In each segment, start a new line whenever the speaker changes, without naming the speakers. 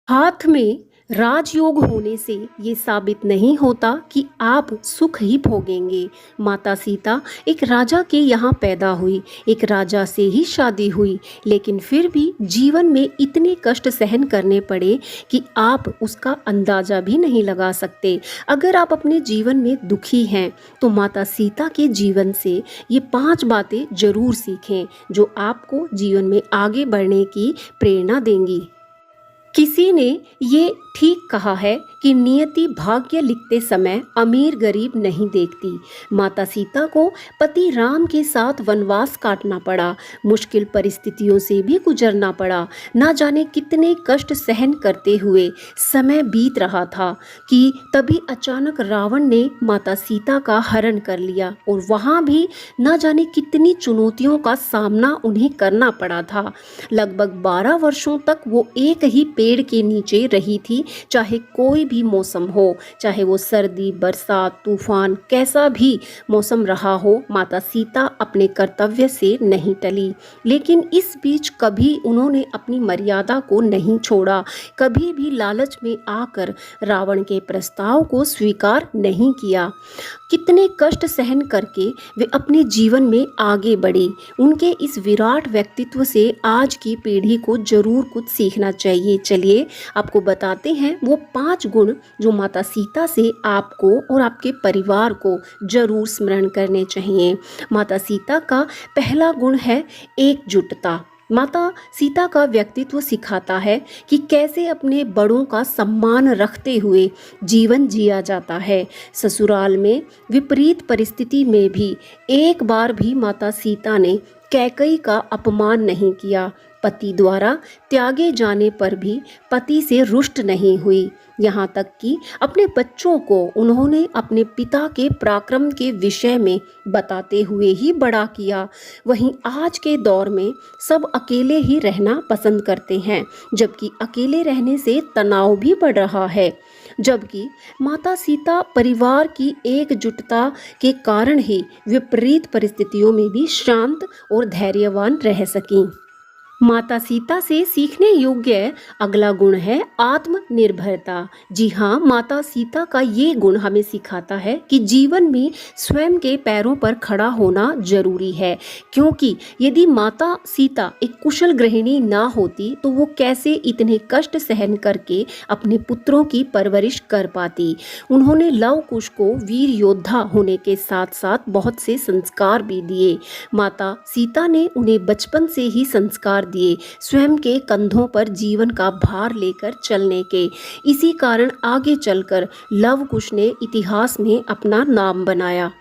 हाथ में राजयोग होने से ये साबित नहीं होता कि आप सुख ही भोगेंगे। माता सीता एक राजा के यहाँ पैदा हुई, एक राजा से ही शादी हुई, लेकिन फिर भी जीवन में इतने कष्ट सहन करने पड़े कि आप उसका अंदाजा भी नहीं लगा सकते। अगर आप अपने जीवन में दुखी हैं तो माता सीता के जीवन से ये 5 बातें जरूर सीखें जो आपको जीवन में आगे बढ़ने की प्रेरणा देंगी। किसी ने ये ठीक कहा है कि नियति भाग्य लिखते समय अमीर गरीब नहीं देखती। माता सीता को पति राम के साथ वनवास काटना पड़ा, मुश्किल परिस्थितियों से भी गुजरना पड़ा। ना जाने कितने कष्ट सहन करते हुए समय बीत रहा था कि तभी अचानक रावण ने माता सीता का हरण कर लिया और वहाँ भी ना जाने कितनी चुनौतियों का सामना उन्हें करना पड़ा था। लगभग 12 वर्षों तक वो एक ही पेड़ के नीचे रही थी, चाहे कोई भी मौसम हो, चाहे वो सर्दी, बरसात, तूफान, कैसा भी मौसम रहा हो, माता सीता अपने कर्तव्य से नहीं टली। लेकिन इस बीच कभी उन्होंने अपनी मर्यादा को नहीं छोड़ा, कभी भी लालच में आकर रावण के प्रस्ताव को स्वीकार नहीं किया। कितने कष्ट सहन करके वे अपने जीवन में आगे बढ़े। उनके इस विराट व्यक्तित्व से आज की पीढ़ी को जरूर कुछ सीखना चाहिए। चलिए आपको बताते हैं वो 5 गुण जो माता सीता से आपको और आपके परिवार को जरूर स्मरण करने चाहिए। माता सीता का पहला गुण है एकजुटता। माता सीता का व्यक्तित्व सिखाता है कि कैसे अपने बड़ों का सम्मान रखते हुए जीवन जिया जाता है। ससुराल में विपरीत परिस्थिति में भी एक बार भी माता सीता ने कैकई का अपमान नहीं किया। पति द्वारा त्यागे जाने पर भी पति से रुष्ट नहीं हुई। यहाँ तक कि अपने बच्चों को उन्होंने अपने पिता के पराक्रम के विषय में बताते हुए ही बड़ा किया। वहीं आज के दौर में सब अकेले ही रहना पसंद करते हैं, जबकि अकेले रहने से तनाव भी बढ़ रहा है। जबकि माता सीता परिवार की एकजुटता के कारण ही विपरीत परिस्थितियों में भी शांत और धैर्यवान रह सकीं। माता सीता से सीखने योग्य अगला गुण है आत्मनिर्भरता। जी हाँ, माता सीता का ये गुण हमें सिखाता है कि जीवन में स्वयं के पैरों पर खड़ा होना जरूरी है, क्योंकि यदि माता सीता एक कुशल गृहिणी ना होती तो वो कैसे इतने कष्ट सहन करके अपने पुत्रों की परवरिश कर पाती। उन्होंने लव कुश को वीर योद्धा होने के साथ साथ बहुत से संस्कार भी दिए। माता सीता ने उन्हें बचपन से ही संस्कार दिए, स्वयं के कंधों पर जीवन का भार लेकर चलने के। इसी कारण आगे चलकर लव कुश ने इतिहास में अपना नाम बनाया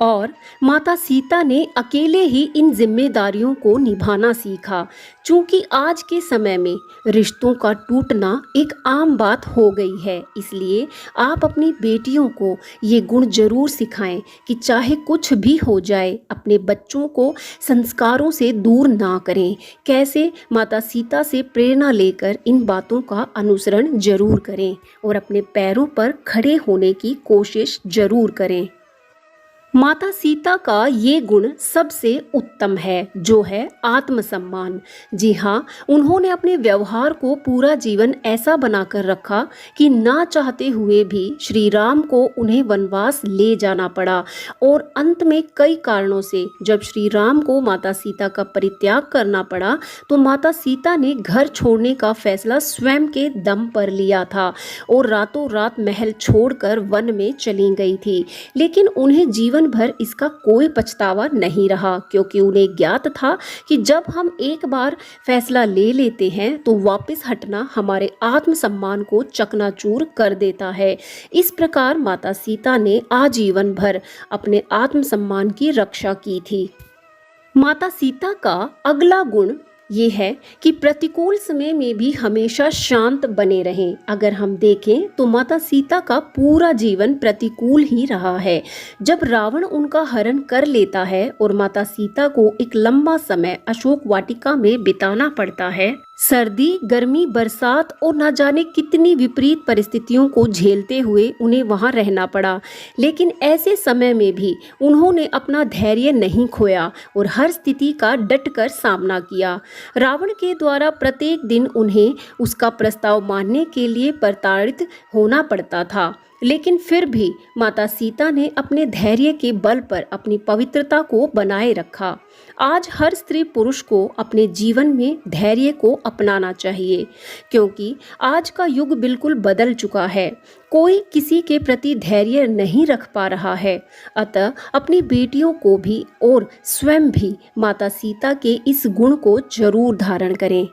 और माता सीता ने अकेले ही इन जिम्मेदारियों को निभाना सीखा। चूंकि आज के समय में रिश्तों का टूटना एक आम बात हो गई है, इसलिए आप अपनी बेटियों को ये गुण जरूर सिखाएं कि चाहे कुछ भी हो जाए, अपने बच्चों को संस्कारों से दूर ना करें। कैसे माता सीता से प्रेरणा लेकर इन बातों का अनुसरण जरूर करें और अपने पैरों पर खड़े होने की कोशिश जरूर करें। माता सीता का ये गुण सबसे उत्तम है, जो है आत्मसम्मान। जी हाँ, उन्होंने अपने व्यवहार को पूरा जीवन ऐसा बनाकर रखा कि ना चाहते हुए भी श्री राम को उन्हें वनवास ले जाना पड़ा और अंत में कई कारणों से जब श्री राम को माता सीता का परित्याग करना पड़ा तो माता सीता ने घर छोड़ने का फैसला स्वयं के दम पर लिया था और रातों रात महल छोड़कर वन में चली गई थी। लेकिन उन्हें जीवन भर इसका कोई पछतावा नहीं रहा, क्योंकि उन्हें ज्ञात था कि जब हम एक बार फैसला ले लेते हैं तो वापस हटना हमारे आत्मसम्मान को चकनाचूर कर देता है। इस प्रकार माता सीता ने आजीवन भर अपने आत्मसम्मान की रक्षा की थी। माता सीता का अगला गुण ये है कि प्रतिकूल समय में भी हमेशा शांत बने रहें। अगर हम देखें तो माता सीता का पूरा जीवन प्रतिकूल ही रहा है। जब रावण उनका हरण कर लेता है और माता सीता को एक लंबा समय अशोक वाटिका में बिताना पड़ता है सर्दी, गर्मी, बरसात और ना जाने कितनी विपरीत परिस्थितियों को झेलते हुए उन्हें वहां रहना पड़ा। लेकिन ऐसे समय में भी उन्होंने अपना धैर्य नहीं खोया और हर स्थिति का डटकर सामना किया। रावण के द्वारा प्रत्येक दिन उन्हें उसका प्रस्ताव मानने के लिए प्रताड़ित होना पड़ता था, लेकिन फिर भी माता सीता ने अपने धैर्य के बल पर अपनी पवित्रता को बनाए रखा। आज हर स्त्री पुरुष को अपने जीवन में धैर्य को अपनाना चाहिए, क्योंकि आज का युग बिल्कुल बदल चुका है। कोई किसी के प्रति धैर्य नहीं रख पा रहा है। अतः अपनी बेटियों को भी और स्वयं भी माता सीता के इस गुण को जरूर धारण करें।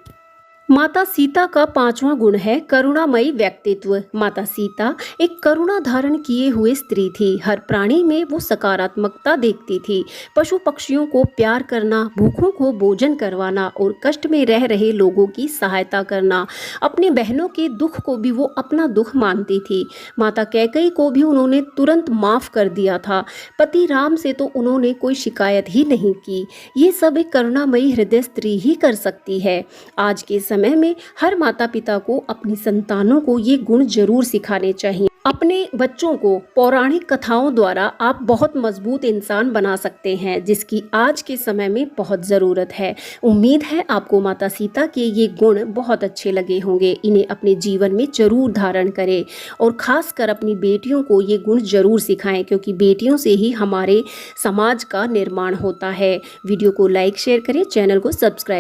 माता सीता का 5वां गुण है करुणामयी व्यक्तित्व। माता सीता एक करुणा धारण किए हुए स्त्री थी। हर प्राणी में वो सकारात्मकता देखती थी। पशु पक्षियों को प्यार करना, भूखों को भोजन करवाना और कष्ट में रह रहे लोगों की सहायता करना। अपने बहनों के दुख को भी वो अपना दुख मानती थी। माता कैकेयी को भी उन्होंने तुरंत माफ कर दिया था। पति राम से तो उन्होंने कोई शिकायत ही नहीं की। ये सब एक करुणामयी हृदय स्त्री ही कर सकती है। आज के समय में हर माता पिता को अपनी संतानों को ये गुण जरूर सिखाने चाहिए। अपने बच्चों को पौराणिक कथाओं द्वारा आप बहुत मजबूत इंसान बना सकते हैं, जिसकी आज के समय में बहुत ज़रूरत है। उम्मीद है आपको माता सीता के ये गुण बहुत अच्छे लगे होंगे। इन्हें अपने जीवन में जरूर धारण करें और खासकर अपनी बेटियों को ये गुण जरूर सिखाएं, क्योंकि बेटियों से ही हमारे समाज का निर्माण होता है। वीडियो को लाइक शेयर करें, चैनल को सब्सक्राइब